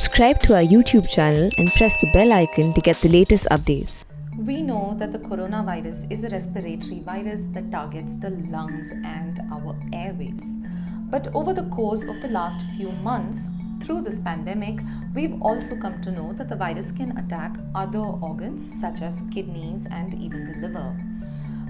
Subscribe to our YouTube channel and press the bell icon to get the latest updates. We know that the coronavirus is a respiratory virus that targets the lungs and our airways. But over the course of the last few months, through this pandemic, we've also come to know that the virus can attack other organs such as kidneys and even the liver.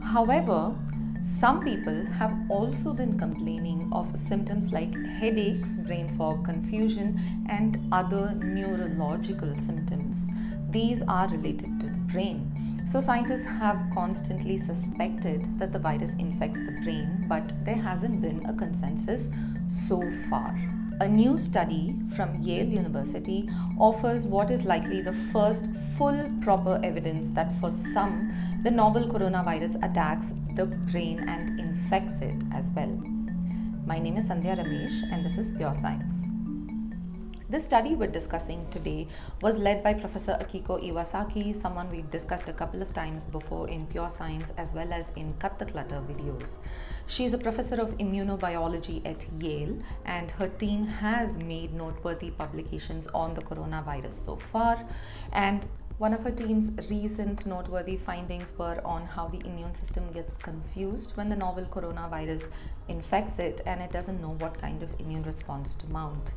However, some people have also been complaining of symptoms like headaches, brain fog, confusion, and other neurological symptoms. These are related to the brain. So, scientists have constantly suspected that the virus infects the brain, but there hasn't been a consensus so far. A new study from Yale University offers what is likely the first full proper evidence that for some, the novel coronavirus attacks the brain and infects it as well. My name is Sandhya Ramesh and this is Pure Science. This study we're discussing today was led by Professor Akiko Iwasaki, someone we've discussed a couple of times before in Pure Science as well as in Cut the Clutter videos. She's a professor of immunobiology at Yale, and her team has made noteworthy publications on the coronavirus so far. And one of her team's recent noteworthy findings were on how the immune system gets confused when the novel coronavirus infects it and it doesn't know what kind of immune response to mount.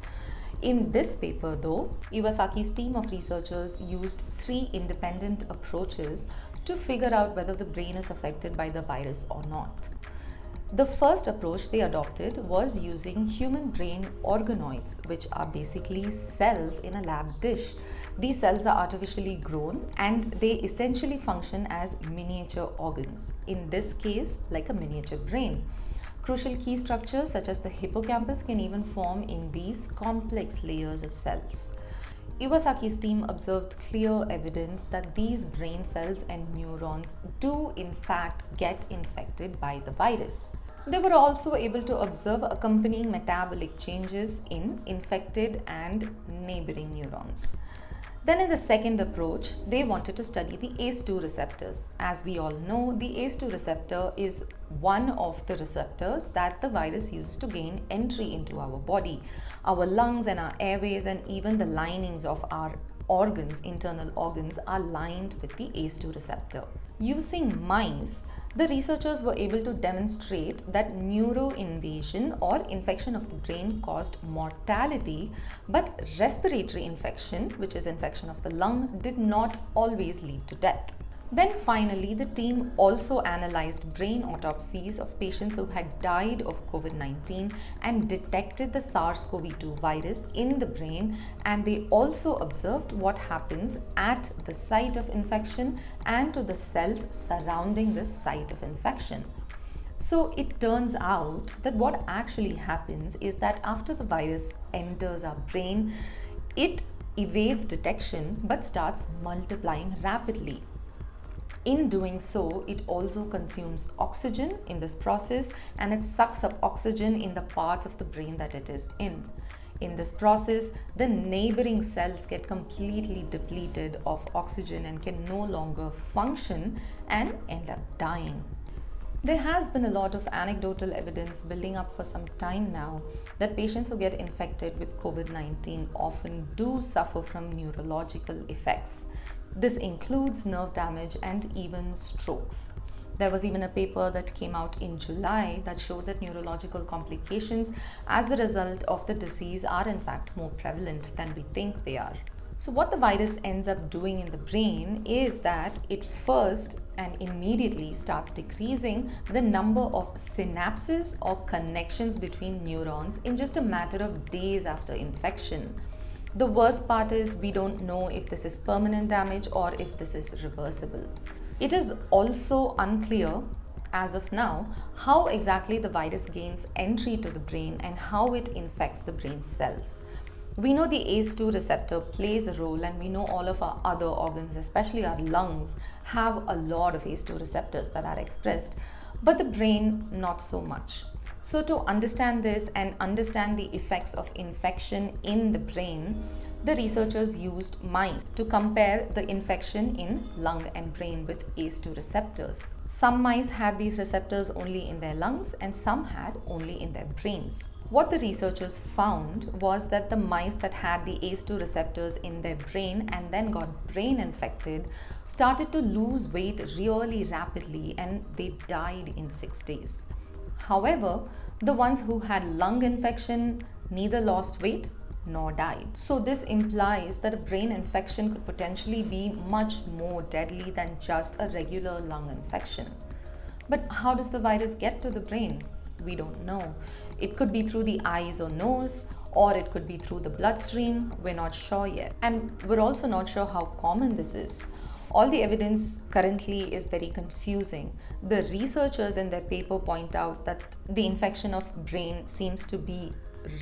In this paper, though, Iwasaki's team of researchers used 3 independent approaches to figure out whether the brain is affected by the virus or not. The first approach they adopted was using human brain organoids, which are basically cells in a lab dish. These cells are artificially grown and they essentially function as miniature organs, in this case, like a miniature brain. Crucial key structures such as the hippocampus can even form in these complex layers of cells. Iwasaki's team observed clear evidence that these brain cells and neurons do in fact get infected by the virus. They were also able to observe accompanying metabolic changes in infected and neighboring neurons. Then in the second approach, they wanted to study the ACE2 receptors. As we all know, the ACE2 receptor is one of the receptors that the virus uses to gain entry into our body. Our lungs and our airways and even the linings of our organs, internal organs, are lined with the ACE2 receptor. Using mice, the researchers were able to demonstrate that neuroinvasion or infection of the brain caused mortality, but respiratory infection, which is infection of the lung, did not always lead to death. Then finally, the team also analyzed brain autopsies of patients who had died of COVID-19 and detected the SARS-CoV-2 virus in the brain, and they also observed what happens at the site of infection and to the cells surrounding the site of infection. So it turns out that what actually happens is that after the virus enters our brain, it evades detection but starts multiplying rapidly. In doing so, it also consumes oxygen in this process and it sucks up oxygen in the parts of the brain that it is in. In this process, the neighboring cells get completely depleted of oxygen and can no longer function and end up dying. There has been a lot of anecdotal evidence building up for some time now that patients who get infected with COVID-19 often do suffer from neurological effects. This includes nerve damage and even strokes. There was even a paper that came out in July that showed that neurological complications as a result of the disease are in fact more prevalent than we think they are. So what the virus ends up doing in the brain is that it first and immediately starts decreasing the number of synapses or connections between neurons in just a matter of days after infection. The worst part is we don't know if this is permanent damage or if this is reversible. It is also unclear as of now how exactly the virus gains entry to the brain and how it infects the brain cells. We know the ACE2 receptor plays a role, and we know all of our other organs, especially our lungs, have a lot of ACE2 receptors that are expressed, but the brain not so much. So to understand this and understand the effects of infection in the brain, the researchers used mice to compare the infection in lung and brain with ACE2 receptors. Some mice had these receptors only in their lungs and some had only in their brains. What the researchers found was that the mice that had the ACE2 receptors in their brain and then got brain infected started to lose weight really rapidly, and they died in 6 days. However, the ones who had lung infection neither lost weight nor died. So this implies that a brain infection could potentially be much more deadly than just a regular lung infection. But how does the virus get to the brain? We don't know. It could be through the eyes or nose, or it could be through the bloodstream. We're not sure yet. And we're also not sure how common this is. All the evidence currently is very confusing. The researchers in their paper point out that the infection of brain seems to be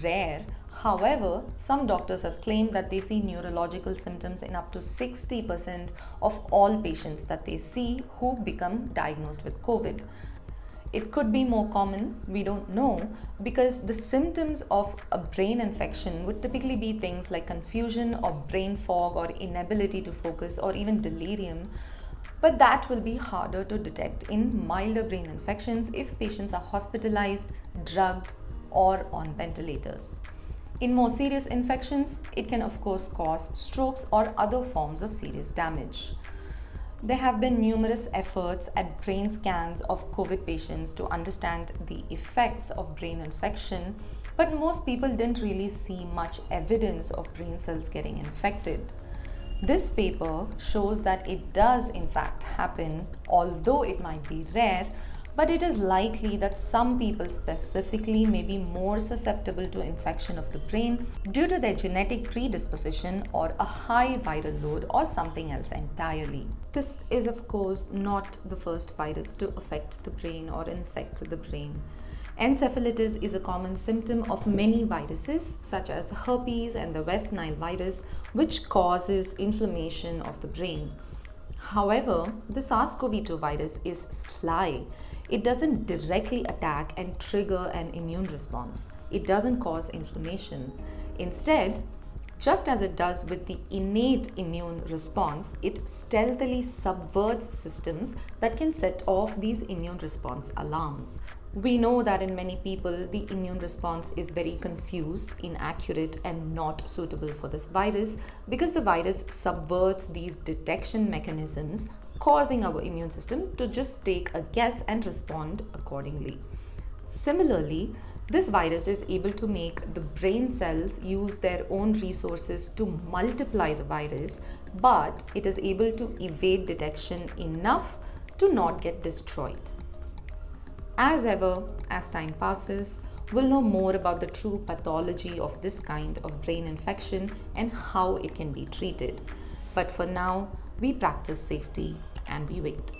rare. However, some doctors have claimed that they see neurological symptoms in up to 60% of all patients that they see who become diagnosed with COVID. It could be more common, we don't know, because the symptoms of a brain infection would typically be things like confusion or brain fog or inability to focus or even delirium. But that will be harder to detect in milder brain infections if patients are hospitalized, drugged, or on ventilators. In more serious infections, it can of course cause strokes or other forms of serious damage. There have been numerous efforts at brain scans of COVID patients to understand the effects of brain infection, but most people didn't really see much evidence of brain cells getting infected. This paper shows that it does in fact happen, although it might be rare, but it is likely that some people specifically may be more susceptible to infection of the brain due to their genetic predisposition or a high viral load or something else entirely. This is of course not the first virus to affect the brain or infect the brain. Encephalitis is a common symptom of many viruses such as herpes and the West Nile virus, which causes inflammation of the brain. However, the SARS-CoV-2 virus is sly. It doesn't directly attack and trigger an immune response. It doesn't cause inflammation. Instead, just as it does with the innate immune response, it stealthily subverts systems that can set off these immune response alarms. We know that in many people, the immune response is very confused, inaccurate, and not suitable for this virus because the virus subverts these detection mechanisms, causing our immune system to just take a guess and respond accordingly. Similarly, this virus is able to make the brain cells use their own resources to multiply the virus, but it is able to evade detection enough to not get destroyed. As ever, as time passes, we'll know more about the true pathology of this kind of brain infection and how it can be treated. But for now, we practice safety and we wait.